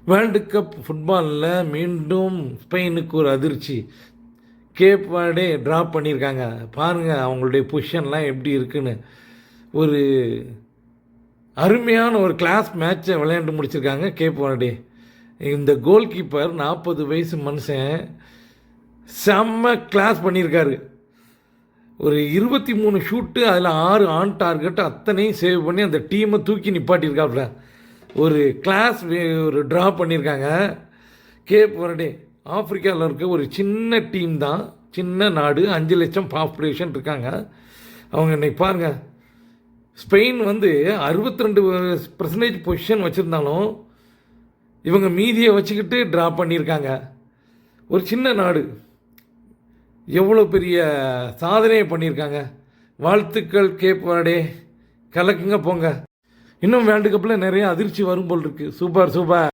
World cup ஃபுட்பாலில் மீண்டும் ஸ்பெயினுக்கு ஒரு அதிர்ச்சி. கேப் வேர்டே ட்ராப் பண்ணியிருக்காங்க. பாருங்கள் அவங்களுடைய பொசிஷன்லாம் எப்படி இருக்குன்னு. ஒரு அருமையான ஒரு கிளாஸ் மேட்சை விளையாண்டு முடிச்சிருக்காங்க கேப் வேர்டே. இந்த கோல் கீப்பர் 40 வயசு மனுஷன் செம்ம கிளாஸ் பண்ணியிருக்காரு. ஒரு 23 ஷூட்டு, அதில் 6 ஆன் டார்கெட், அத்தனையும் சேவ் பண்ணி அந்த டீமை தூக்கி நிப்பாட்டியிருக்காப்புல. ஒரு கிளாஸ் ஒரு ட்ரா பண்ணியிருக்காங்க. கேப் வர்டே ஆப்பிரிக்காவில் இருக்க ஒரு சின்ன டீம் தான், சின்ன நாடு, 5 லட்சம் பாப்புலேஷன் இருக்காங்க. அவங்க இன்னைக்கு பாருங்கள், ஸ்பெயின் 62% பொசிஷன் வச்சுருந்தாலும் இவங்க மீதியை வச்சுக்கிட்டு ட்ரா பண்ணியிருக்காங்க. ஒரு சின்ன நாடு எவ்வளோ பெரிய சாதனையை பண்ணியிருக்காங்க. வாழ்த்துக்கள் கேப் வர்டே, கலக்குங்க போங்க. இன்னும் வேர்ல்டு கப்பில் நிறைய அதிர்ச்சி வரும் போல் இருக்குது. Super super.